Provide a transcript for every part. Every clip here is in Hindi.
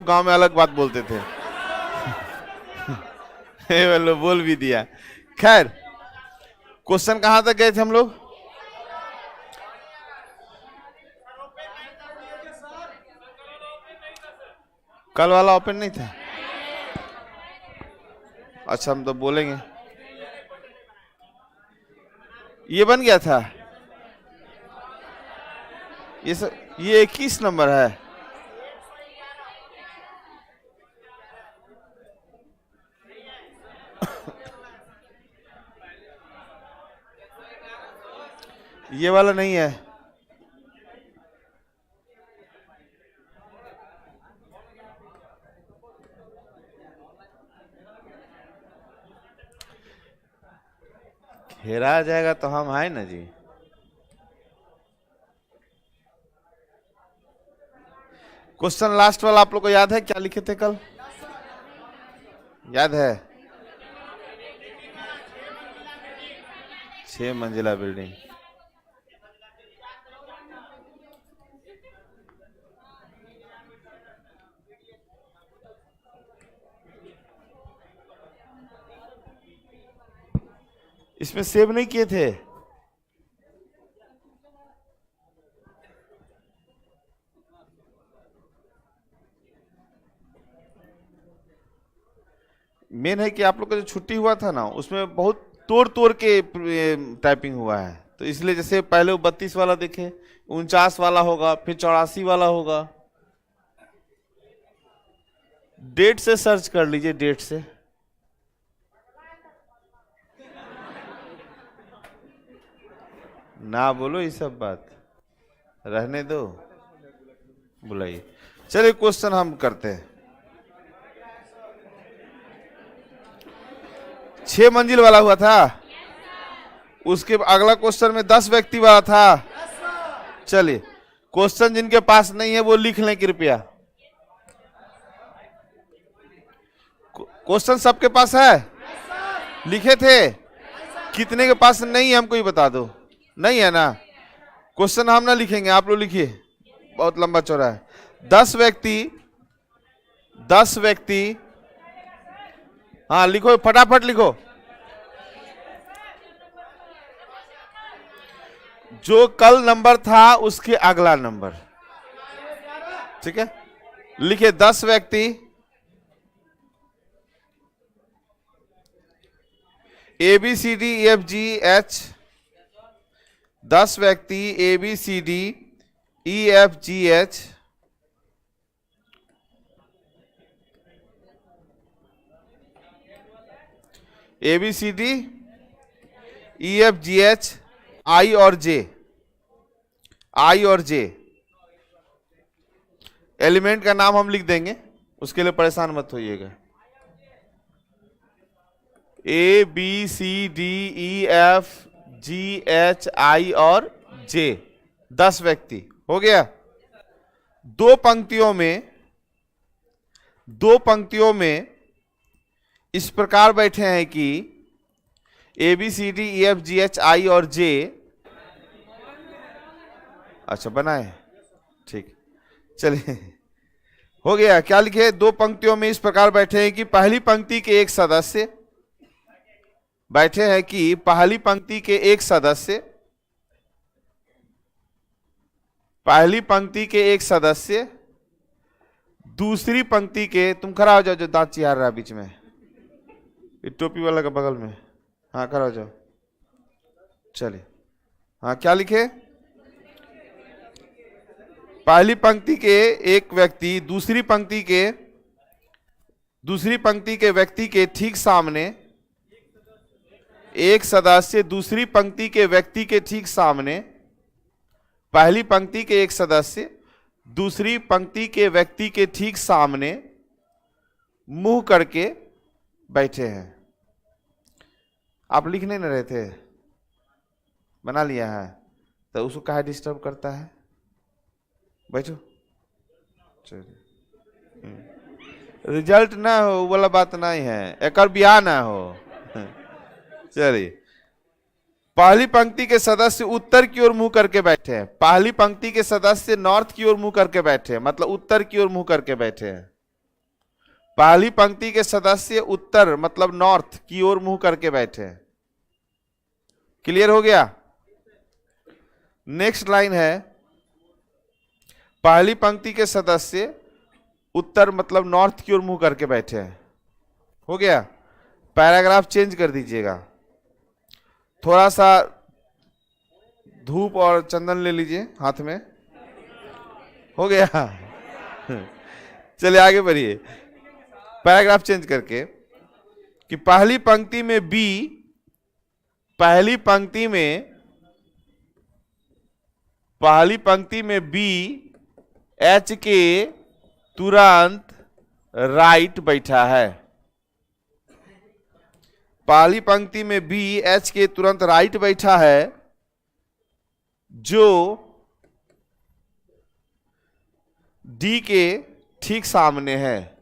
गांव में अलग बात बोलते थे। बोलो बोल भी दिया। खैर, क्वेश्चन कहां तक गए थे हम लोग? कल वाला ओपन नहीं था? अच्छा, हम तो बोलेंगे। ये बन गया था। ये 21 नंबर है। ये वाला नहीं है। हेरा जाएगा तो हम आए ना जी। क्वेश्चन लास्ट वाला आप लोग को याद है? क्या लिखे थे कल? याद है? 6 मंजिला बिल्डिंग। इसमें सेव नहीं किए थे? मेन है कि आप लोग का जो छुट्टी हुआ था ना, उसमें बहुत तोड़ तोड़ के टाइपिंग हुआ है, तो इसलिए जैसे पहले वो 32 वाला देखे, 49 वाला होगा, फिर 84 वाला होगा। डेट से सर्च कर लीजिए, डेट से। ना बोलो ये सब बात, रहने दो, बुलाइए। चलिए क्वेश्चन हम करते हैं। 6 मंजिल वाला हुआ था। उसके अगला क्वेश्चन में 10 व्यक्ति वाला था। चलिए, क्वेश्चन जिनके पास नहीं है वो लिख लें कृपया। क्वेश्चन सबके पास है? लिखे थे? कितने के पास नहीं है हमको ये बता दो। नहीं है ना? क्वेश्चन हम ना लिखेंगे, आप लोग लिखिए, बहुत लंबा चौड़ा है। 10 व्यक्ति, हाँ लिखो, फटाफट लिखो। जो कल नंबर था उसके अगला नंबर, ठीक है? लिखे 10 व्यक्ति ABCDEFGH, 10 व्यक्ति ABCDEFGH, ABCDEFGH, I और J। एलिमेंट का नाम हम लिख देंगे, उसके लिए परेशान मत होइएगा। ABCDEFGH, I और J, 10 व्यक्ति हो गया। दो पंक्तियों में इस प्रकार बैठे हैं कि ABCDEFGH, I और J। अच्छा बनाए, ठीक, चलिए हो गया। क्या लिखे? दो पंक्तियों में इस प्रकार बैठे हैं कि पहली पंक्ति के एक सदस्य बैठे हैं कि पहली पंक्ति के एक सदस्य दूसरी पंक्ति के, तुम खड़ा हो जाओ जो दांत चिहार रहा है बीच में, टोपी वाला का बगल में, हाँ खड़ा हो जाओ। चलिए, हाँ क्या लिखे? पहली पंक्ति के एक व्यक्ति दूसरी पंक्ति के व्यक्ति के ठीक सामने, एक सदस्य दूसरी पंक्ति के व्यक्ति के ठीक सामने, पहली पंक्ति के एक सदस्य दूसरी पंक्ति के व्यक्ति के ठीक सामने मुंह करके बैठे हैं। आप लिख नहीं रहे थे? बना लिया है तो उसको काहे डिस्टर्ब करता है? बैठो। रिजल्ट ना हो वो वाला बात नहीं है, एक बियाह ना हो। चलिए, पहली पंक्ति के सदस्य उत्तर की ओर मुंह करके बैठे हैं। पहली पंक्ति के सदस्य नॉर्थ की ओर मुंह करके बैठे हैं, मतलब उत्तर की ओर मुंह करके बैठे हैं। पहली पंक्ति के सदस्य उत्तर मतलब नॉर्थ की ओर मुंह करके बैठे हैं। क्लियर हो गया? नेक्स्ट लाइन है, पहली पंक्ति के सदस्य उत्तर मतलब नॉर्थ की ओर मुंह करके बैठे हैं। हो गया? पैराग्राफ चेंज कर दीजिएगा। थोड़ा सा धूप और चंदन ले लीजिए हाथ में। हो गया? चलिए आगे बढ़िए। पैराग्राफ चेंज करके कि पहली पंक्ति में बी, पहली पंक्ति में बी एच के तुरंत राइट बैठा है। पहली पंक्ति में बी एच के तुरंत राइट बैठा है, जो डी के ठीक सामने है,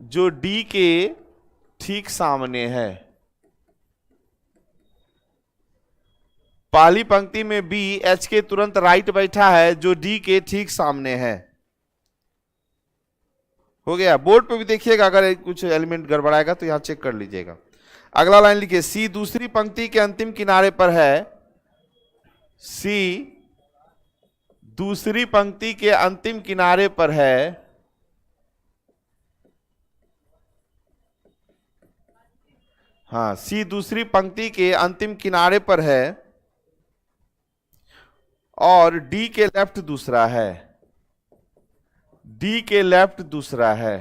जो डी के ठीक सामने है। पहली पंक्ति में बी एच के तुरंत राइट बैठा है, जो डी के ठीक सामने है। हो गया? बोर्ड पे भी देखिएगा, अगर कुछ एलिमेंट गड़बड़ाएगा तो यहां चेक कर लीजिएगा। अगला लाइन लिखिए, सी दूसरी पंक्ति के अंतिम किनारे पर है। सी दूसरी पंक्ति के अंतिम किनारे पर है। हाँ, सी दूसरी पंक्ति के अंतिम किनारे पर है और डी के लेफ्ट दूसरा है। डी के लेफ्ट दूसरा है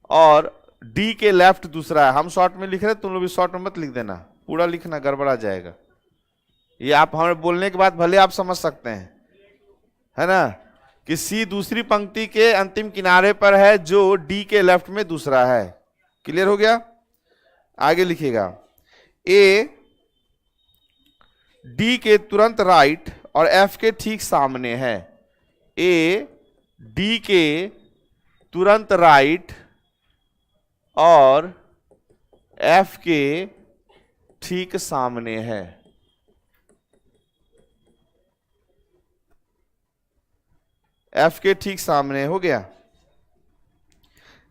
और डी के लेफ्ट दूसरा है। हम शॉर्ट में लिख रहे हैं, तुम लोग भी शॉर्ट में मत लिख देना, पूरा लिखना, गड़बड़ा जाएगा। ये आप हमें बोलने के बाद भले आप समझ सकते हैं, है ना, कि सी दूसरी पंक्ति के अंतिम किनारे पर है, जो डी के लेफ्ट में दूसरा है। क्लियर हो गया? आगे लिखिएगा, ए डी के तुरंत राइट और एफ के ठीक सामने है। ए डी के तुरंत राइट और एफ के ठीक सामने है। एफ के ठीक सामने। हो गया?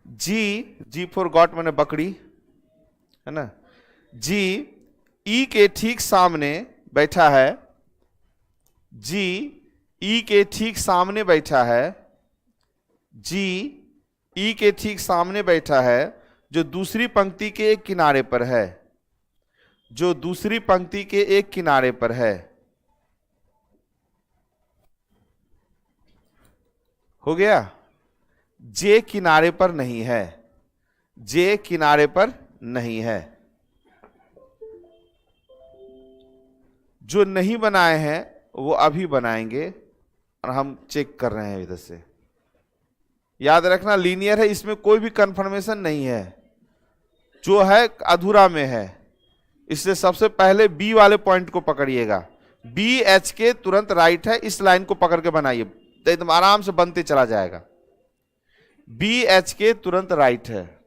जी फॉर गॉट मैंने बकरी, है ना। जी ई के ठीक सामने बैठा है। जी ई के ठीक सामने बैठा है। जी ई के ठीक सामने बैठा है, जो दूसरी पंक्ति के एक किनारे पर है। जो दूसरी पंक्ति के एक किनारे पर है। हो गया? जे किनारे पर नहीं है। जे किनारे पर नहीं है। जो नहीं बनाए हैं वो अभी बनाएंगे और हम चेक कर रहे हैं इधर से। याद रखना, लीनियर है, इसमें कोई भी कंफर्मेशन नहीं है, जो है अधूरा में है। इसलिए सबसे पहले बी वाले पॉइंट को पकड़िएगा। बी एच के तुरंत राइट है, इस लाइन को पकड़ के बनाइए, तो एकदम आराम से बनते चला जाएगा। बी एच के तुरंत राइट है।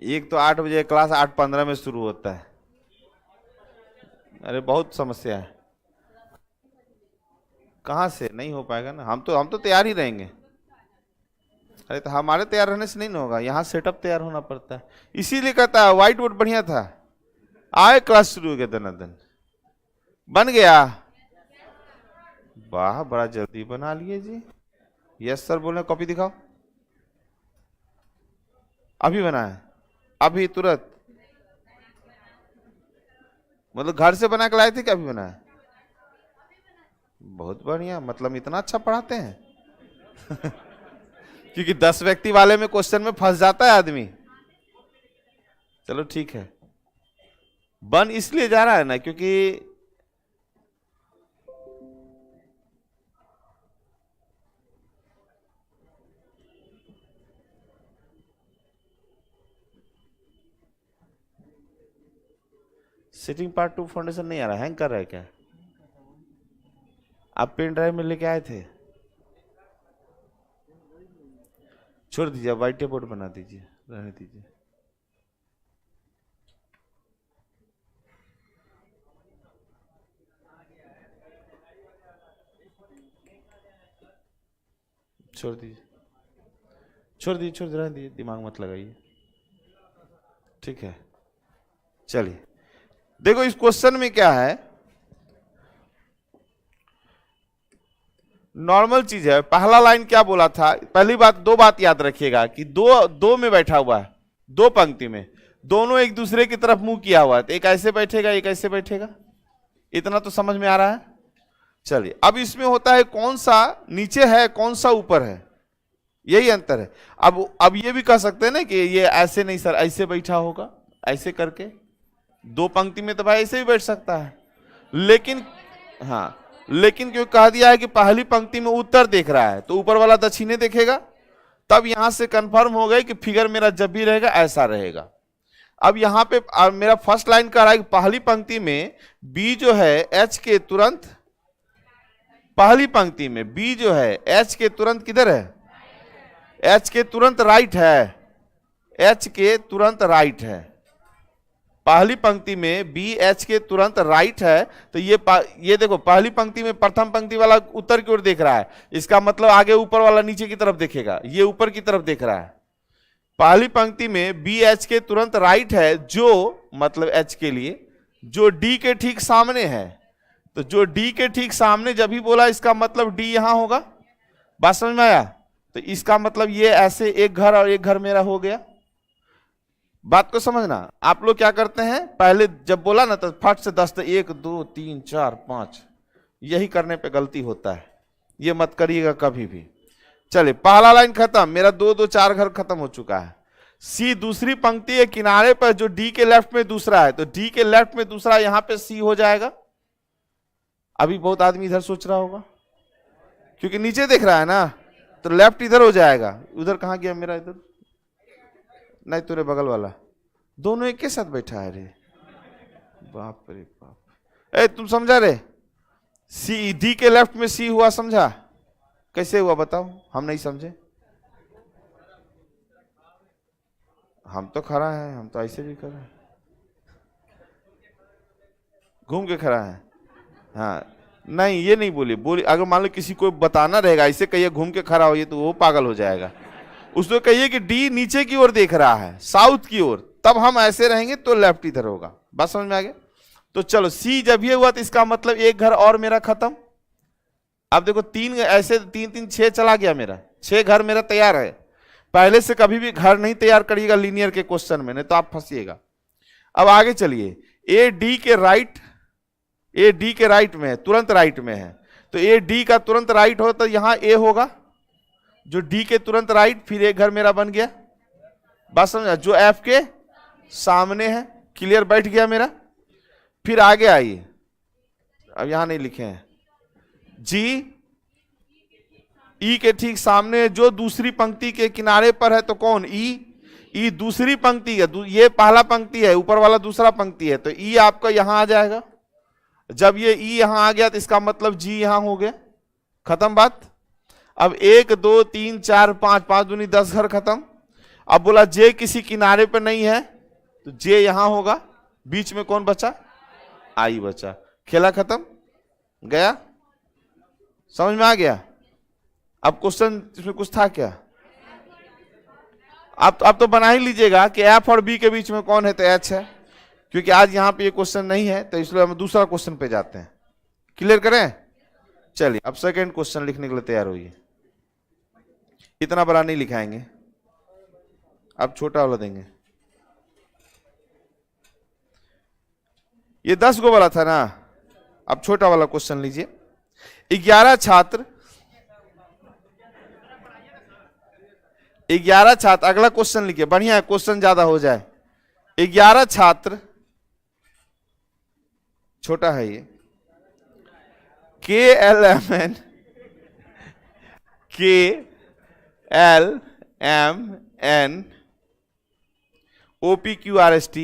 एक तो 8 बजे क्लास 8:15 में शुरू होता है। अरे बहुत समस्या है। कहाँ से नहीं हो पाएगा ना, हम तो तैयार ही रहेंगे। अरे तो हमारे तैयार रहने से नहीं ना होगा, यहाँ सेटअप तैयार होना पड़ता है। इसीलिए कहता है व्हाइट बोर्ड बढ़िया था, आए क्लास शुरू हो गया, दनादन बन गया। वाह, बड़ा जल्दी बना लिए जी। यस सर बोले, कॉपी दिखाओ। अभी बना है, अभी तुरंत, मतलब घर से बना के लाए थे कि अभी बना है? बहुत बढ़िया, मतलब इतना अच्छा पढ़ाते हैं। क्योंकि 10 व्यक्ति वाले में क्वेश्चन में फंस जाता है आदमी। चलो ठीक है, बन इसलिए जा रहा है ना, क्योंकि सिटिंग पार्ट 2 फाउंडेशन नहीं आ रहा, हैंग कर रहा है क्या? आप पेन ड्राइव में लेके आए थे? छोड़ दीजिए, व्हाइट बोर्ड बना दीजिए, रहने दीजिए। छोड़ दीजिए, छोड़ दीजिए, छोड़ रहने दीजिए, दिमाग मत लगाइए, ठीक है। चलिए देखो इस क्वेश्चन में क्या है, नॉर्मल चीज है। पहला लाइन क्या बोला था? पहली बात, दो बात याद रखिएगा कि दो में बैठा हुआ है, दो पंक्ति में, दोनों एक दूसरे की तरफ मुंह किया हुआ है, तो एक ऐसे बैठेगा एक ऐसे बैठेगा, इतना तो समझ में आ रहा है। चलिए अब इसमें होता है कौन सा नीचे है कौन सा ऊपर है, यही अंतर है। अब ये भी कह सकते हैं ना कि ये ऐसे नहीं सर, ऐसे बैठा होगा, ऐसे करके दो पंक्ति में तो भाई ऐसे भी बैठ सकता है, लेकिन हाँ, लेकिन क्यों कह दिया है कि पहली पंक्ति में उत्तर देख रहा है तो ऊपर वाला दक्षिणे देखेगा, तब यहां से कंफर्म हो गए कि फिगर मेरा जब भी रहेगा ऐसा रहेगा। अब यहां पे मेरा फर्स्ट लाइन कह रहा है कि पहली पंक्ति में बी जो है एच के तुरंत, पहली पंक्ति में बी जो है एच के तुरंत किधर है? एच के तुरंत राइट है, एच के तुरंत राइट है। पहली पंक्ति में बी एच के तुरंत राइट है, तो ये देखो पहली पंक्ति में प्रथम पंक्ति वाला उत्तर की ओर देख रहा है, इसका मतलब आगे ऊपर वाला नीचे की तरफ देखेगा, ये ऊपर की तरफ देख रहा है। पहली पंक्ति में बी एच के तुरंत राइट है, जो मतलब एच के लिए जो डी के ठीक सामने है, तो जो डी के ठीक सामने जब भी बोला इसका मतलब डी यहां होगा। बात समझ में आया? तो इसका मतलब ये ऐसे एक घर और एक घर मेरा हो गया। बात को समझना, आप लोग क्या करते हैं, पहले जब बोला ना तो फट से 10 1 2 3 4 5, यही करने पे गलती होता है, ये मत करिएगा कभी भी। चलिए पहला लाइन खत्म, मेरा 2 2 4 घर खत्म हो चुका है। सी दूसरी पंक्ति के किनारे पर जो डी के लेफ्ट में दूसरा है, तो डी के लेफ्ट में दूसरा यहां पे सी हो जाएगा। अभी बहुत आदमी इधर सोच रहा होगा क्योंकि नीचे देख रहा है ना, तो लेफ्ट इधर हो जाएगा। उधर कहां गया मेरा? इधर नहीं, तुरे बगल वाला, दोनों एक के साथ बैठा है रे, बाप रे बाप। ए तुम समझा रे? सी डी के लेफ्ट में सी हुआ, समझा? कैसे हुआ बताओ, हम नहीं समझे। हम तो खड़ा है, हम तो ऐसे भी खड़ा है, घूम के खड़ा है। हाँ नहीं, ये नहीं बोली, अगर मान लो किसी को बताना रहेगा ऐसे कहिए घूम के खड़ा हो, ये तो वो पागल हो जाएगा। उसको कहिए कि डी नीचे की ओर देख रहा है, साउथ की ओर, तब हम ऐसे रहेंगे तो लेफ्ट इधर होगा। बात समझ में आ गया? तो चलो सी जब ये हुआ तो इसका मतलब एक घर और मेरा खत्म। अब देखो तीन ऐसे 3 3 6 चला गया मेरा, 6 घर मेरा तैयार है। पहले से कभी भी घर नहीं तैयार करिएगा लीनियर के क्वेश्चन में, नहीं तो आप फंसिएगा। अब आगे चलिए, ए डी के राइट, ए डी के राइट में है, तुरंत राइट में है, तो ए डी का तुरंत राइट हो तो यहां ए होगा, जो डी के तुरंत राइट, फिर एक घर मेरा बन गया। बात समझा? जो एफ के सामने है, क्लियर, बैठ गया मेरा। फिर आगे आइए, अब यहां नहीं लिखे हैं, जी ई के ठीक सामने जो दूसरी पंक्ति के किनारे पर है, तो कौन? ई। ई दूसरी पंक्ति है, ये पहला पंक्ति है, ऊपर वाला दूसरा पंक्ति है, तो ई आपका यहां आ जाएगा। जब ये ई यहां आ गया तो इसका मतलब जी यहां हो गया, खत्म बात। अब 1 2 3 4 5, 5 दूनी 10 घर खत्म। अब बोला जे किसी किनारे पर नहीं है, तो जे यहां होगा, बीच में कौन बचा? आई बचा, खेला खत्म गया। समझ में आ गया? अब क्वेश्चन इसमें कुछ था क्या? अब तो बना ही लीजिएगा कि एफ और बी के बीच में कौन है, तो एच है। क्योंकि आज यहां पे ये क्वेश्चन नहीं है, तो इसलिए हम दूसरा क्वेश्चन पे जाते हैं। क्लियर करें? चलिए अब सेकंड क्वेश्चन लिखने के लिए तैयार होइए। इतना बड़ा नहीं लिखाएंगे, अब छोटा वाला देंगे। ये 10 गो वाला था ना, अब छोटा वाला क्वेश्चन लीजिए। 11 छात्र, अगला क्वेश्चन लिखिए, बढ़िया है, क्वेश्चन ज्यादा हो जाए। 11 छात्र, छोटा है ये, KLMN, KLMN OPQRST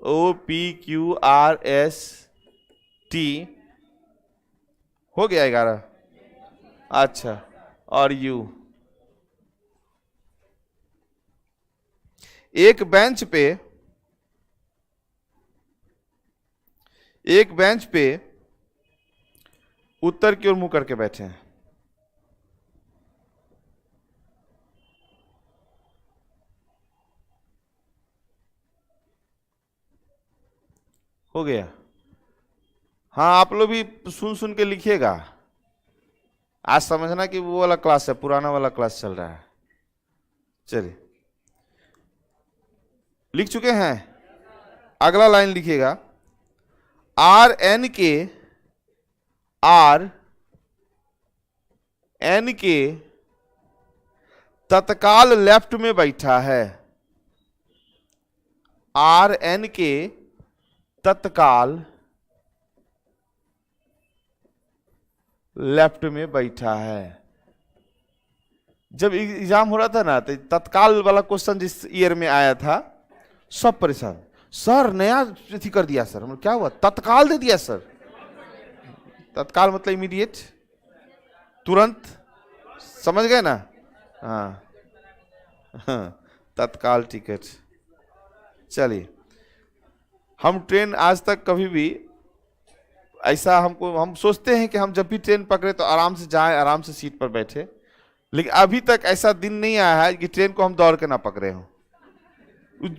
OPQRST हो गया 11। अच्छा, और U। एक बेंच पे उत्तर की ओर मुंह करके बैठे हैं। हो गया। हाँ, आप लोग भी सुन सुन के लिखिएगा। आज समझना कि वो वाला क्लास है, पुराना वाला क्लास चल रहा है। चलिए, लिख चुके हैं? अगला लाइन लिखिएगा। आर एन के तत्काल लेफ्ट में बैठा है। आर एन के तत्काल लेफ्ट में बैठा है। जब एग्जाम हो रहा था ना, तो तत्काल वाला क्वेश्चन जिस ईयर में आया था, सब परेशान। सर नया थी कर दिया सर। हम क्या हुआ? तत्काल दे दिया सर। तत्काल मतलब इमीडिएट, तुरंत। समझ गए ना? हाँ, तत्काल टिकट। चलिए, हम ट्रेन आज तक कभी भी ऐसा हम सोचते हैं कि हम जब भी ट्रेन पकड़े तो आराम से जाएं, आराम से सीट पर बैठे, लेकिन अभी तक ऐसा दिन नहीं आया है कि ट्रेन को हम दौड़ के ना पकड़े हों।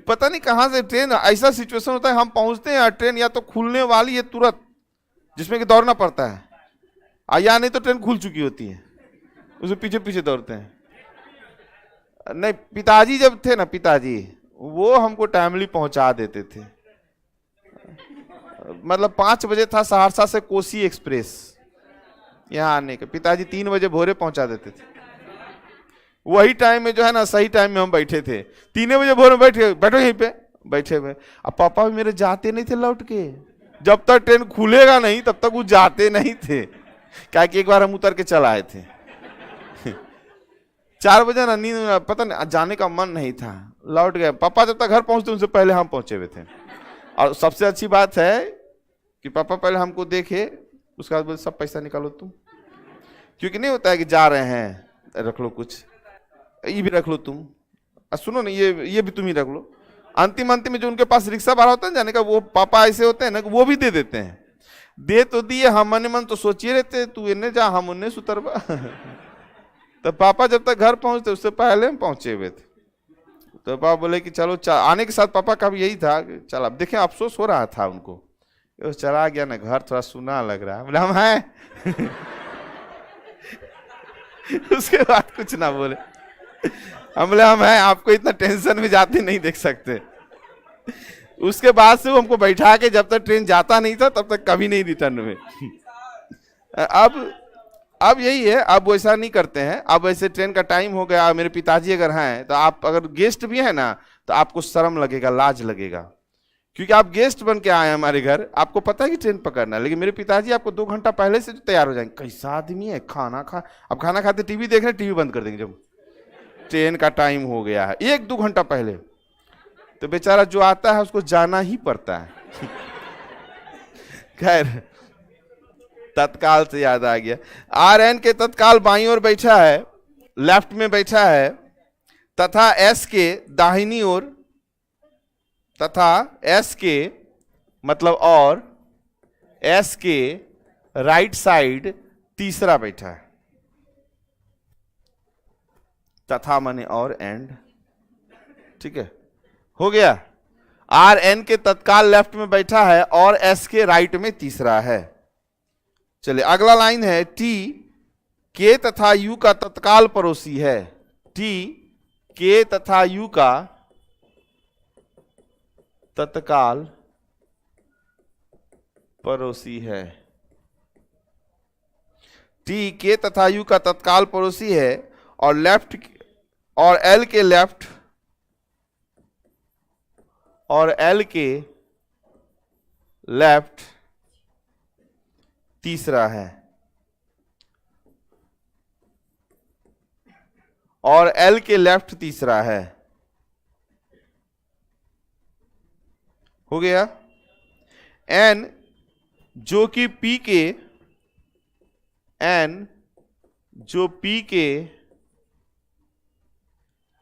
पता नहीं कहां से ट्रेन, ऐसा सिचुएशन होता है हम पहुंचते हैं, ट्रेन या तो खुलने वाली है तुरंत, जिसमें कि दौड़ना पड़ता है, या नहीं तो ट्रेन खुल चुकी होती है, उसे पीछे पीछे दौड़ते हैं। नहीं, पिताजी जब थे ना, पिताजी वो हमको टाइमली पहुंचा देते थे। मतलब 5 बजे था सहरसा से कोसी एक्सप्रेस यहाँ आने का, पिताजी 3 बजे भोरे पहुंचा देते थे। वही टाइम में जो है ना, सही टाइम में हम बैठे थे। 3 बजे भोर में बैठो यहीं पे बैठे हुए। अब पापा भी मेरे जाते नहीं थे लौट के, जब तक ट्रेन खुलेगा नहीं तब तक वो जाते नहीं थे। क्या कि एक बार हम उतर के चल आए थे 4 बजे ना, नींद पता नहीं, जाने का मन नहीं था, लौट गए। पापा जब तक घर पहुंचते उनसे पहले हम पहुंचे हुए थे। और सबसे अच्छी बात है कि पापा पहले हमको देखे, उसके बाद बोले सब पैसा निकालो तुम, क्योंकि नहीं होता है कि जा रहे हैं रख लो कुछ, ये भी रख लो तुम, सुनो ना ये भी तुम ही रख लो। अंतिम में जो उनके पास रिक्शा भाड़ा होता है जाने का, वो पापा ऐसे होते हैं ना, वो भी दे देते हैं। दे तो दिए, हम मन मन तो सोचिए रहते, तू इन्हें जा हम उन्हें सुतरबा तो पापा जब तक घर पहुंचते उससे पहले हम पहुंचे हुए थे। तो पापा बोले कि चलो आने के साथ पापा का भी यही था, चल अब देखें, अफसोस हो रहा था उनको, चला गया ना घर, थोड़ा सुना लग रहा है। बोले हम हैं उसके बाद कुछ ना बोले। हम बोले हम हैं, आपको इतना टेंशन में जाते नहीं देख सकते। उसके बाद से वो हमको बैठा के, जब तक ट्रेन जाता नहीं था तब तक कभी नहीं रिटर्न हुए। अब यही है, अब वैसा नहीं करते हैं। अब ऐसे ट्रेन का टाइम हो गया, मेरे पिताजी अगर हैं तो आप अगर गेस्ट भी हैं ना, तो आपको शर्म लगेगा, लाज लगेगा, क्योंकि आप गेस्ट बन के आए हमारे घर, आपको पता है कि ट्रेन पकड़ना है। लेकिन मेरे पिताजी आपको 2 घंटा पहले से तैयार हो जाएंगे। कैसा आदमी है, खाना खा, अब खाना खाते टीवी देख रहे, टीवी बंद कर देंगे जब ट्रेन का टाइम हो गया है, 1-2 घंटा पहले। तो बेचारा जो आता है उसको जाना ही पड़ता है खैर, तत्काल से याद आ गया, आर एन के तत्काल बाईं ओर बैठा है, लेफ्ट में बैठा है, तथा एस के दाहिनी ओर, तथा एस के मतलब और, एस के राइट साइड तीसरा बैठा है। तथा माने और, एंड, ठीक है, हो गया। आर एन के तत्काल लेफ्ट में बैठा है और एस के राइट में तीसरा है। चलिए अगला लाइन है, टी के तथा यू का तत्काल पड़ोसी है। टी के तथा यू का तत्काल पड़ोसी है। टी के तथा यू का तत्काल पड़ोसी है और लेफ्ट और एल के लेफ्ट और एल के लेफ्ट तीसरा है, और एल के लेफ्ट तीसरा है। हो गया। एन जो कि पी के, एन जो पी के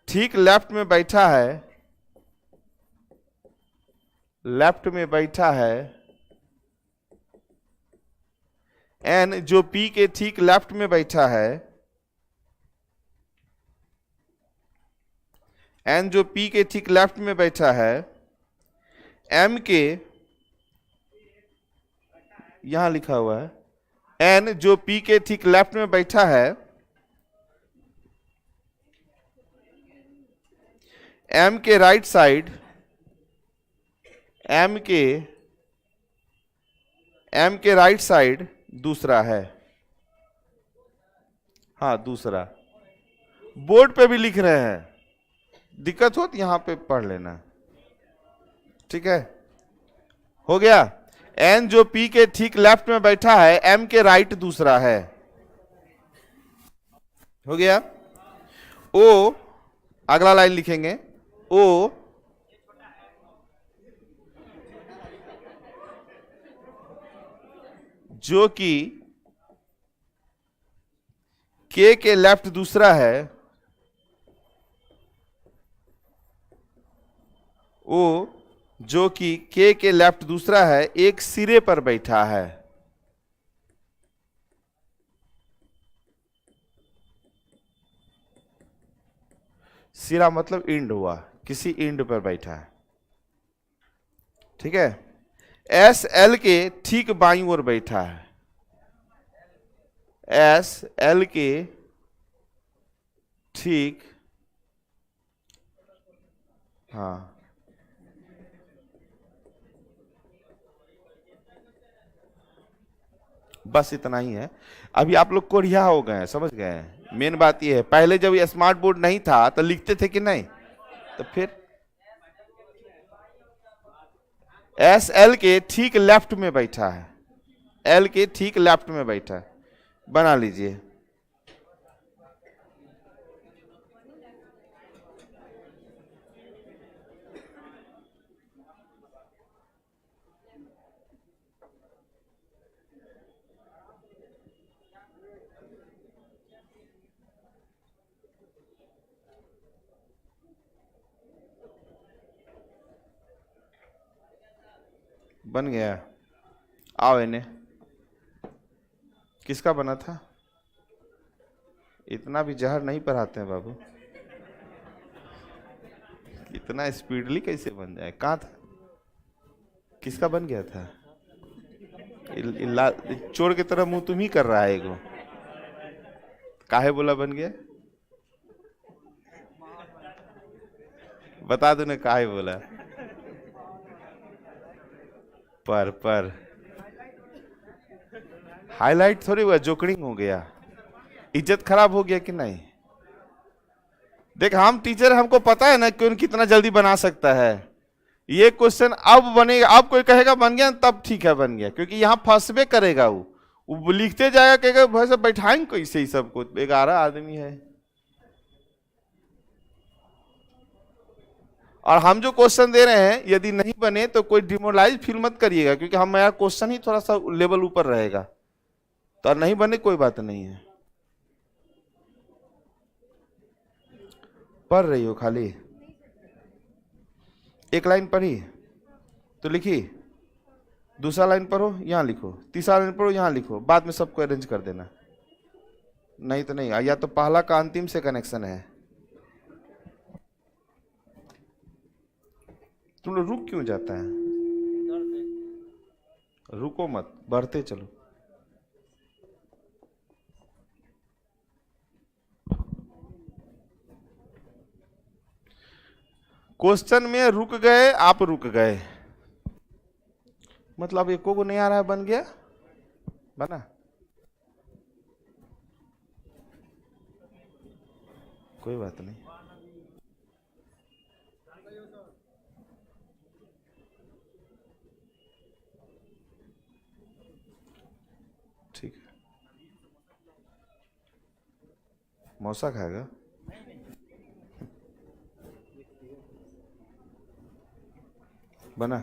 ठीक लेफ्ट में बैठा है, लेफ्ट में बैठा है, एन जो पी के ठीक लेफ्ट में बैठा है, एन जो पी के ठीक लेफ्ट में बैठा है, एम के, यहां लिखा हुआ है, एन जो पी के ठीक लेफ्ट में बैठा है, एम के राइट साइड, एम के राइट साइड दूसरा है। हाँ दूसरा, बोर्ड पे भी लिख रहे हैं, दिक्कत हो तो यहां पे पढ़ लेना, ठीक है। हो गया। एन जो पी के ठीक लेफ्ट में बैठा है, एम के राइट दूसरा है। हो गया। ओ, अगला लाइन लिखेंगे, ओ जो कि के लेफ्ट दूसरा है, ओ जो कि के लेफ्ट दूसरा है, एक सिरे पर बैठा है। सिरा मतलब इंड हुआ, किसी इंड पर बैठा है, ठीक है। एस एल के ठीक बाईं ओर बैठा है, एस एल के ठीक, हाँ बस इतना ही है। अभी आप लोग कोरिया हो गए हैं, समझ गए हैं। मेन बात यह है, पहले जब ये स्मार्ट बोर्ड नहीं था तो लिखते थे कि नहीं, तो फिर एस एल के ठीक लेफ्ट में बैठा है, एल के ठीक लेफ्ट में बैठा है, बना लीजिए। बन गया। आओ इन्हें, किसका बना था? इतना भी जहर नहीं पढ़ाते हैं बाबू, इतना स्पीडली कैसे बन जाए? कहाँ था, किसका बन गया था? चोर की तरह मुंह तुम ही कर रहा है एगो, काहे बोला बन गया? बता दो ना काहे बोला। पर हाईलाइट थोड़ी हुआ, जोकरिंग हो गया, इज्जत खराब हो गया कि नहीं? देख हम टीचर, हमको पता है ना कौन कितना जल्दी बना सकता है। ये क्वेश्चन अब बनेगा, अब कोई कहेगा बन गया तब ठीक है बन गया, क्योंकि यहां फंसबे करेगा। वो लिखते जाएगा, कहेगा भाई सब बैठाएंगे कैसे ही सबको, 11 आदमी है। और हम जो क्वेश्चन दे रहे हैं यदि नहीं बने तो कोई डिमोरलाइज फील मत करिएगा, क्योंकि हमारा क्वेश्चन ही थोड़ा सा लेवल ऊपर रहेगा, तो नहीं बने कोई बात नहीं है। पढ़ रही हो खाली एक लाइन पढ़ी तो लिखी, दूसरा लाइन पढ़ो यहां लिखो, तीसरा लाइन पढ़ो यहां लिखो, बाद में सबको अरेंज कर देना। नहीं तो नहीं, या तो पहला का अंतिम से कनेक्शन है। तुम लोग रुक क्यों जाता है? रुको मत, बढ़ते चलो। क्वेश्चन में रुक गए, आप रुक गए, मतलब एको को नहीं आ रहा है, बन गया, बना, कोई बात नहीं। ठीक है, मौसा खाएगा। बना।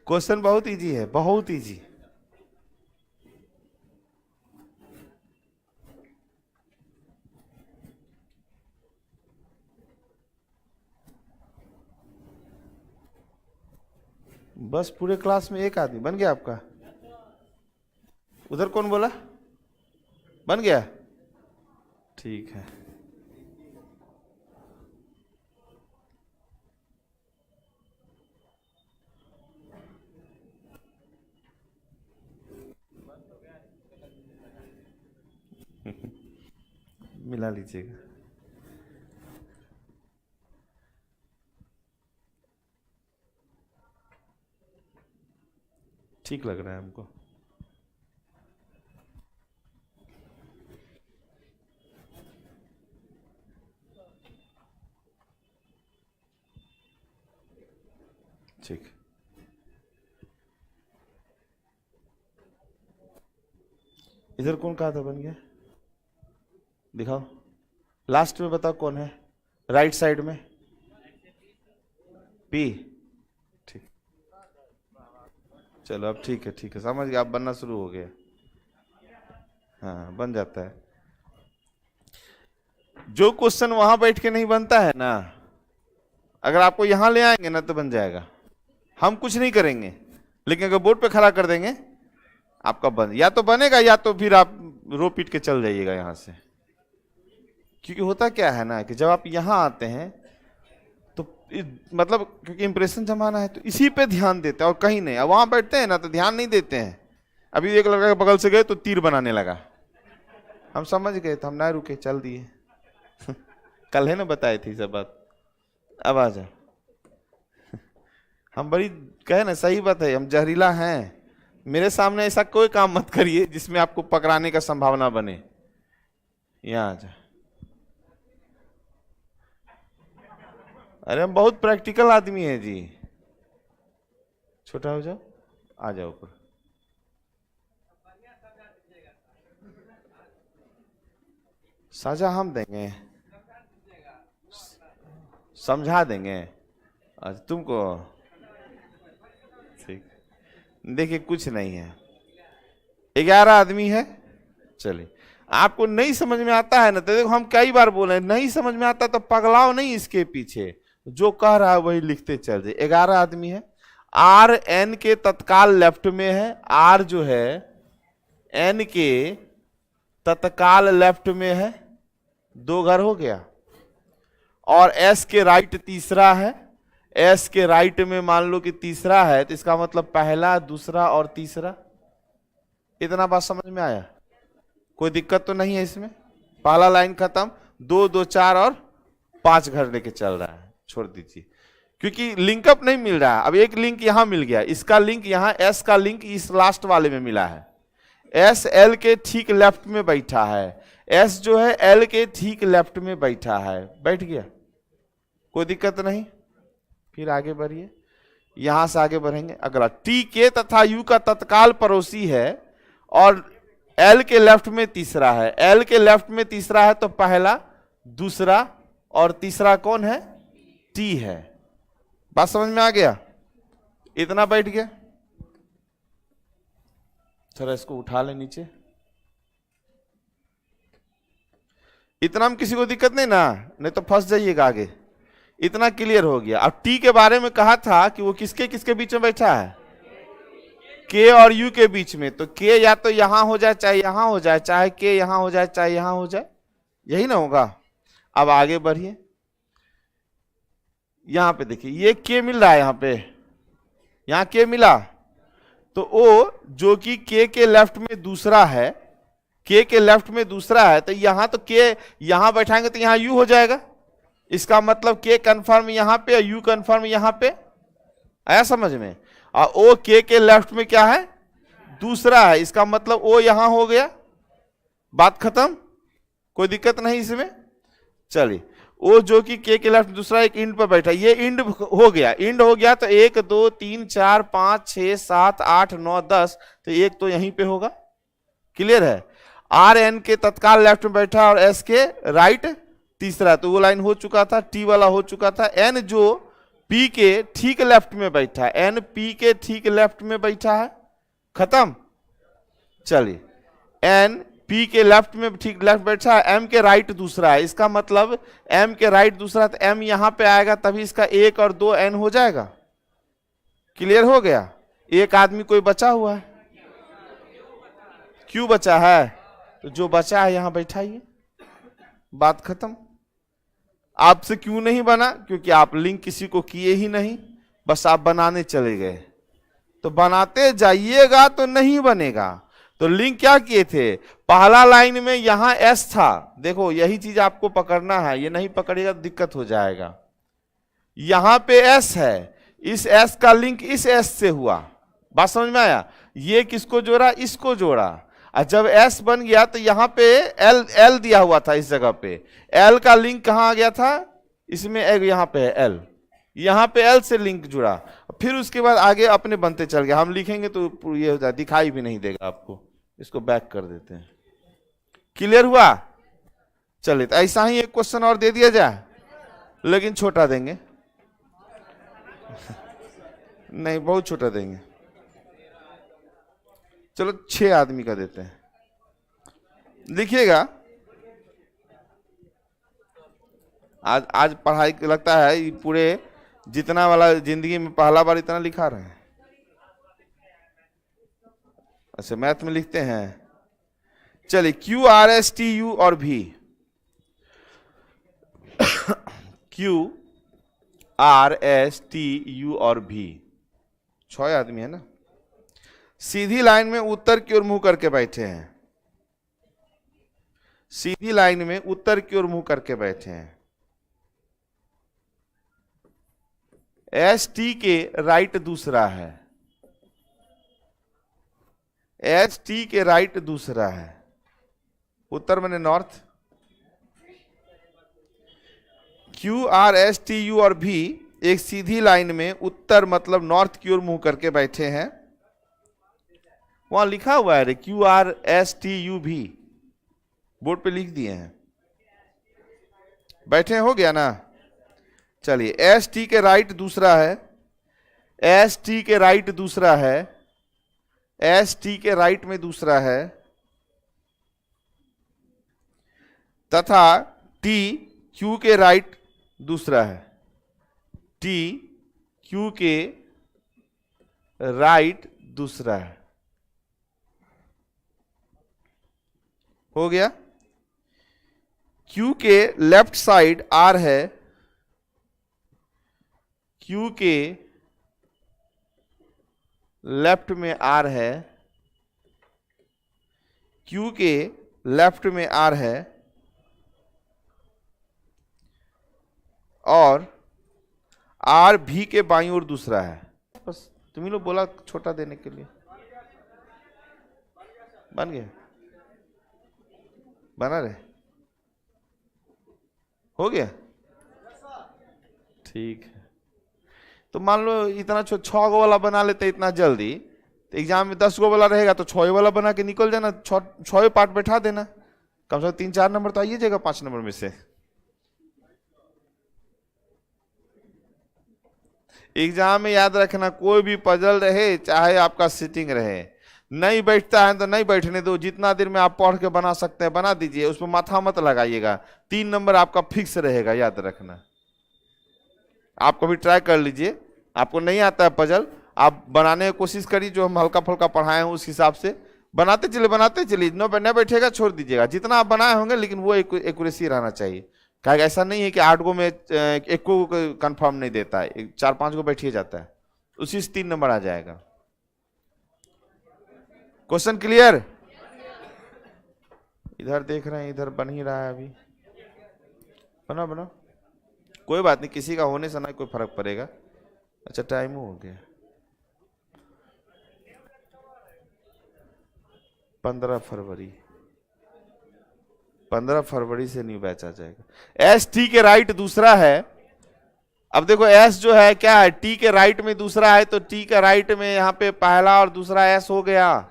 क्वेश्चन बहुत इजी है, बहुत इजी। बस पूरे क्लास में एक आदमी बन गया आपका? उधर कौन बोला बन गया? ठीक है। मिला लीजिएगा। ठीक लग रहा है हमको। ठीक, इधर कौन कहा था बन गया? दिखाओ लास्ट में, बताओ कौन है राइट साइड में? पी। ठीक, चलो अब ठीक है, ठीक है, समझ गया, आप बनना शुरू हो गया। हाँ बन जाता है। जो क्वेश्चन वहां बैठ के नहीं बनता है ना, अगर आपको यहां ले आएंगे ना तो बन जाएगा। हम कुछ नहीं करेंगे, लेकिन अगर बोर्ड पे खड़ा कर देंगे आपका बन, या तो बनेगा या तो फिर आप रो पीट के चल जाइएगा यहां से। क्योंकि होता क्या है ना कि जब आप यहां आते हैं तो मतलब क्योंकि इंप्रेशन जमाना है तो इसी पे ध्यान देते हैं और कहीं नहीं। अब वहां बैठते हैं ना तो ध्यान नहीं देते हैं। अभी एक लड़का के बगल से गए तो तीर बनाने लगा, हम समझ गए तो हम ना रुके, चल दिए। कल है ना बताई थी सब बात। अब आ जाओ, हम बड़ी कहे ना, सही बात है, हम जहरीला हैं। मेरे सामने ऐसा कोई काम मत करिए जिसमें आपको पकड़ाने का संभावना बने। यहां आ जाओ। अरे हम बहुत प्रैक्टिकल आदमी है जी। छोटा हो जाओ, आ जाओ ऊपर। साझा हम देंगे, समझा देंगे। आज तुमको ठीक, देखिए कुछ नहीं है, 11 आदमी है। चलिए, आपको नहीं समझ में आता है ना तो देखो, हम कई बार बोले नहीं समझ में आता तो पगलाओ नहीं, इसके पीछे जो कह रहा है वही लिखते चल जाए। 11 आदमी है, आर एन के तत्काल लेफ्ट में है। आर जो है एन के तत्काल लेफ्ट में है, 2 घर हो गया। और एस के राइट तीसरा है, एस के राइट में मान लो कि तीसरा है तो इसका मतलब पहला, दूसरा और तीसरा। इतना बात समझ में आया? कोई दिक्कत तो नहीं है इसमें? पहला लाइन खत्म, 2 2 4 और 5 घर लेके चल रहा है, छोड़ दीजिए क्योंकि लिंकअप नहीं मिल रहा है। अब एक लिंक यहां मिल गया, इसका लिंक यहां, एस का लिंक इस लास्ट वाले में मिला है। एस एल के ठीक लेफ्ट में बैठा है, एस जो है एल के ठीक लेफ्ट में बैठा है, बैठ गया, कोई दिक्कत नहीं। फिर आगे बढ़िए, यहां से आगे बढ़ेंगे। अगला टी के तथा यू का तत्काल पड़ोसी है और एल के लेफ्ट में तीसरा है। एल के लेफ्ट में तीसरा है तो पहला, दूसरा और तीसरा कौन है? टी है। बात समझ में आ गया? इतना बैठ गया। थोड़ा इसको उठा ले नीचे। इतना में किसी को दिक्कत नहीं ना, नहीं तो फंस जाइएगा आगे। इतना क्लियर हो गया। अब टी के बारे में कहा था कि वो किसके किसके बीच में बैठा है? के और यू के बीच में। तो के या तो यहां हो जाए चाहे यहां हो जाए, चाहे के यहां हो जाए चाहे यहां हो जाए, यही ना होगा। अब आगे बढ़िए, यहां पे देखिए ये के मिल रहा है, यहां पे यहां के मिला तो ओ जो कि के लेफ्ट में दूसरा है, के लेफ्ट में दूसरा है तो यहां तो के यहां बैठाएंगे तो यहां यू हो जाएगा। इसका मतलब के कंफर्म यहां पे, यू कंफर्म यहां पे। आया समझ में? और ओ के लेफ्ट में क्या है? दूसरा है, इसका मतलब ओ यहां हो गया। बात खत्म, कोई दिक्कत नहीं इसमें। चलिए, ओ जो कि के लेफ्ट दूसरा एक इंड पर बैठा, ये इंड हो गया। इंड हो गया तो 1 2 3 4 5 6 7 8 9 10, तो एक तो यहीं पे होगा। क्लियर है? आर एन के तत्काल लेफ्ट में बैठा और एस के राइट तीसरा, तो वो लाइन हो चुका था, टी वाला हो चुका था। एन जो पी के ठीक लेफ्ट में बैठा है, एन पी के ठीक लेफ्ट में बैठा है, खत्म। चलिए, एन पी के लेफ्ट में ठीक लेफ्ट बैठा है, एम के राइट दूसरा है, इसका मतलब एम के राइट दूसरा, तो एम यहां पे आएगा तभी इसका 1 और 2 एन हो जाएगा। क्लियर हो गया? एक आदमी कोई बचा हुआ है, क्यों बचा है? तो जो बचा है यहां बैठाइए, बात खत्म। आपसे क्यों नहीं बना? क्योंकि आप लिंक किसी को किए ही नहीं, बस आप बनाने चले गए। तो बनाते जाइएगा तो नहीं बनेगा। तो लिंक क्या किए थे? पहला लाइन में यहां एस था, देखो यही चीज आपको पकड़ना है, ये नहीं पकड़ेगा तो दिक्कत हो जाएगा। यहां पे एस है, इस एस का लिंक इस एस से हुआ, बात समझ में आया? ये किसको जोड़ा? इसको जोड़ा। और जब एस बन गया तो यहां पे एल एल दिया हुआ था, इस जगह पे एल का लिंक कहां आ गया था? इसमें यहां पे है एल, यहां पे एल से लिंक जुड़ा, फिर उसके बाद आगे अपने बनते चल गया। हम लिखेंगे तो ये हो जाए, दिखाई भी नहीं देगा आपको, इसको बैक कर देते हैं। क्लियर हुआ? चलिए, तो ऐसा ही एक क्वेश्चन और दे दिया जाए, लेकिन छोटा देंगे नहीं, बहुत छोटा देंगे। चलो 6 आदमी का देते हैं, लिखिएगा। आज पढ़ाई लगता है ये पूरे जितना वाला जिंदगी में पहला बार इतना लिखा रहे हैं। अच्छा, मैथ में लिखते हैं। चलिए, Q R S T U और भी, Q R S T U और भी, 6 आदमी है ना, सीधी लाइन में उत्तर की ओर मुंह करके बैठे हैं, सीधी लाइन में उत्तर की ओर मुंह करके बैठे हैं। एस टी के राइट दूसरा है, एस टी के राइट दूसरा है, उत्तर मैंने north. Q R S T U और भी एक सीधी लाइन में उत्तर मतलब नॉर्थ की ओर मुंह करके बैठे हैं। वहां लिखा हुआ है Q R S T U भी, बोर्ड पे लिख दिए हैं, बैठे हो गया ना? चलिए, एस टी के राइट दूसरा है, एस टी के राइट दूसरा है, एस टी के राइट में दूसरा है, तथा टी क्यू के राइट दूसरा है, टी क्यू के राइट दूसरा है। हो गया? क्यू के लेफ्ट साइड आर है, क्यू के लेफ्ट में आर है, क्यू के लेफ्ट में आर है, और आर भी के बाईं ओर दूसरा है। बस तुम ही लोग बोला छोटा देने के लिए, बन गया? बना रहे? हो गया? ठीक है। तो मान लो इतना 6 गो वाला बना लेते इतना जल्दी, तो एग्जाम में 10 गो वाला रहेगा तो 6 वाला बना के निकल जाना, 6 पार्ट बैठा देना, कम से कम 3-4 नंबर तो आइए जाएगा 5 नंबर में से। एग्जाम में याद रखना, कोई भी पजल रहे चाहे आपका सिटिंग रहे, नहीं बैठता है तो नहीं बैठने दो, जितना देर में आप पढ़ के बना सकते हैं बना दीजिए, उसमें माथा मत लगाइएगा। 3 नंबर आपका फिक्स रहेगा, याद रखना। आप कभी ट्राई कर लीजिए, आपको नहीं आता है पजल, आप बनाने की कोशिश करिए, जो हम हल्का फुल्का पढ़ाए हैं उस हिसाब से बनाते चलिए, न बैठेगा छोड़ दीजिएगा। जितना आप बनाए होंगे लेकिन वो एक्यूरेसी रहना चाहिए, क्या ऐसा नहीं है कि 8 गो में 1 को कंफर्म नहीं देता है, 4-5 गो बैठिए जाता है, उसी से 3 नंबर आ जाएगा। Question clear? इधर देख रहे हैं, इधर बन ही रहा है अभी, बना कोई बात नहीं, किसी का होने से ना कोई फर्क पड़ेगा। अच्छा, टाइम हो गया, 15 फरवरी से न्यू बैच आ जाएगा। एस टी के राइट दूसरा है। अब देखो एस जो है क्या है, टी के राइट में दूसरा है, तो टी के राइट में यहां पे पहला और दूसरा एस हो गया,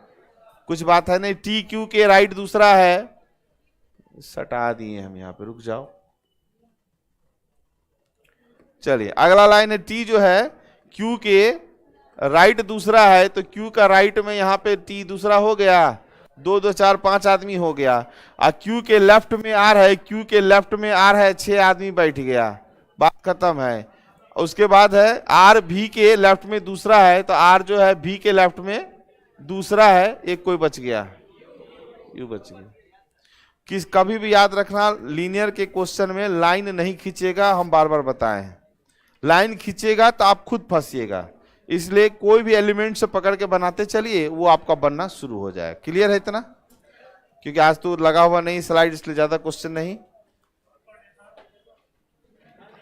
कुछ बात है नहीं। टी क्यू के राइट दूसरा है, सटा दिए हम यहां पे, रुक जाओ। चलिए अगला लाइन है, टी जो है क्यू के राइट दूसरा है, तो क्यू का राइट में यहाँ पे टी दूसरा हो गया, 2 2 4 5 आदमी हो गया। और क्यू के लेफ्ट में आर है, क्यू के लेफ्ट में आर है, 6 आदमी बैठ गया, बात खत्म है। उसके बाद है आर भी के लेफ्ट में दूसरा है, तो आर जो है भी के लेफ्ट में दूसरा है, एक कोई बच गया, यू बच गया। किस कभी भी याद रखना, लीनियर के क्वेश्चन में लाइन नहीं खींचेगा, हम बार बार बताएं, लाइन खींचेगा तो आप खुद फंसिएगा। इसलिए कोई भी एलिमेंट से पकड़ के बनाते चलिए, वो आपका बनना शुरू हो जाए। क्लियर है इतना? क्योंकि आज तो लगा हुआ नहीं स्लाइड, इसलिए ज्यादा क्वेश्चन नहीं।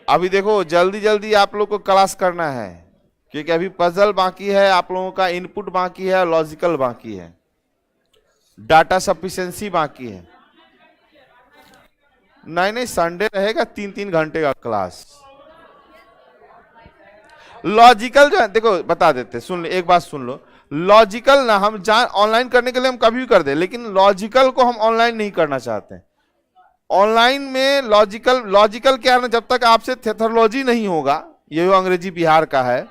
अभी देखो जल्दी जल्दी आप लोग को क्लास करना है, क्योंकि अभी पजल बाकी है, आप लोगों का इनपुट बाकी है, लॉजिकल बाकी है, डाटा सफिशिएंसी बाकी है। नहीं संडे रहेगा 3-3 घंटे का क्लास। लॉजिकल जो है देखो बता देते, सुन लो एक बात सुन लो, लॉजिकल ना हम जान ऑनलाइन करने के लिए हम कभी भी कर दे, लेकिन लॉजिकल को हम ऑनलाइन नहीं करना चाहते। ऑनलाइन में लॉजिकल क्या है ना, जब तक आपसे थेथोलॉजी नहीं होगा, ये अंग्रेजी बिहार का है,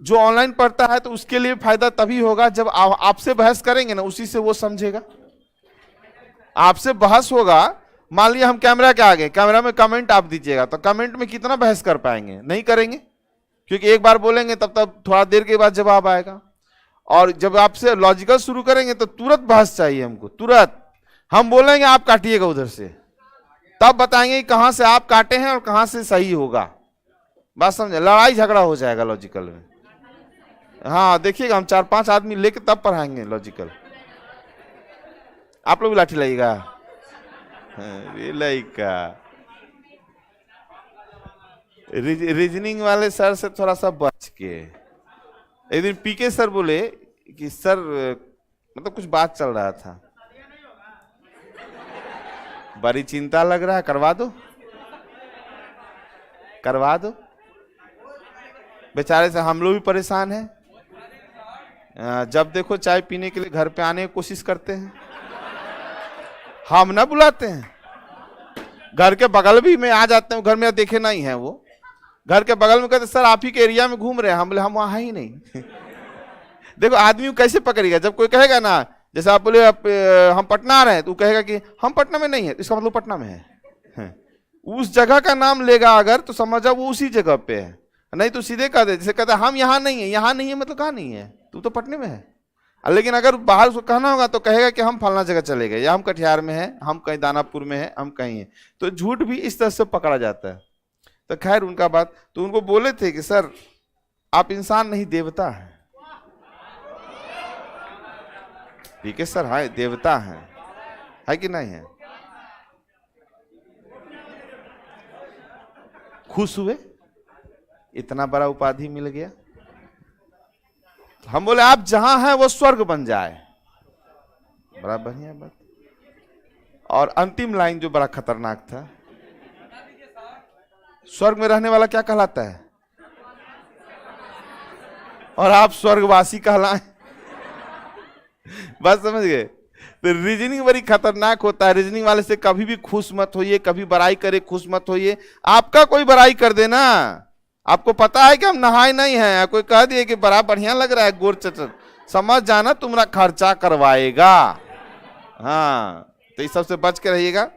जो ऑनलाइन पढ़ता है तो उसके लिए फायदा तभी होगा जब आपसे बहस करेंगे ना, उसी से वो समझेगा। आपसे बहस होगा, मान लिया हम कैमरा के आगे, कैमरा में कमेंट आप दीजिएगा, तो कमेंट में कितना बहस कर पाएंगे? नहीं करेंगे, क्योंकि एक बार बोलेंगे तब थोड़ा देर के बाद जवाब आएगा। और जब आपसे लॉजिकल शुरू करेंगे तो तुरंत बहस चाहिए हमको, तुरंत। हम बोलेंगे आप काटिएगा उधर से, तब बताएंगे कहां से आप काटे हैं और कहां से सही होगा। बात समझे? लड़ाई झगड़ा हो जाएगा लॉजिकल में। हाँ देखिएगा, हम 4-5 आदमी लेके तब पढ़ाएंगे लॉजिकल। आप लोग भी लाठी लाइएगा, लइका रीजनिंग वाले सर से थोड़ा सा बच के। एक दिन पीके सर बोले कि सर मतलब कुछ बात चल रहा था, बड़ी चिंता लग रहा है, करवा दो करवा दो। बेचारे से हम लोग भी परेशान हैं, जब देखो चाय पीने के लिए घर पे आने की कोशिश करते हैं, हम ना बुलाते हैं। घर के बगल भी में आ जाते हैं, घर में देखे नहीं है वो, घर के बगल में कहते सर आप ही के एरिया में घूम रहे हैं, हम बोले हम वहां ही नहीं। देखो आदमी कैसे पकड़ेगा, जब कोई कहेगा ना, जैसे आप बोले हम पटना आ रहे हैं, तो कहेगा कि हम पटना में नहीं है, इसका मतलब पटना में है। उस जगह का नाम लेगा अगर, तो समझा वो उसी जगह पे है, नहीं तो सीधे कह दे, जैसे कहते हम यहाँ नहीं है, यहाँ नहीं है मतलब कहाँ नहीं है, तू तो पटने में है। लेकिन अगर बाहर उसको कहना होगा तो कहेगा कि हम फलना जगह चले गए, या हम कटिहार में हैं, हम कहीं दानापुर में हैं, हम कहीं हैं। तो झूठ भी इस तरह से पकड़ा जाता है। तो खैर उनका बात, तो उनको बोले थे कि सर आप इंसान नहीं देवता हैं। ठीक है सर, हाँ देवता है कि नहीं है? खुश हुए, इतना बड़ा उपाधि मिल गया। हम बोले आप जहां हैं वो स्वर्ग बन जाए, बड़ा बढ़िया बात। और अंतिम लाइन जो बड़ा खतरनाक था, स्वर्ग में रहने वाला क्या कहलाता है, और आप स्वर्गवासी कहलाएं। बात समझ गए? तो रीजनिंग बड़ी खतरनाक होता है। रीजनिंग वाले से कभी भी खुश मत होइए, कभी बड़ाई करे खुश मत होइए। आपका कोई बड़ाई कर देना, आपको पता है कि हम नहाए नहीं हैं, कोई कह दिए कि बड़ा बढ़िया लग रहा है गोर चटर, समझ जाना तुम्हारा खर्चा करवाएगा। हाँ तो इस सबसे बच के रहिएगा।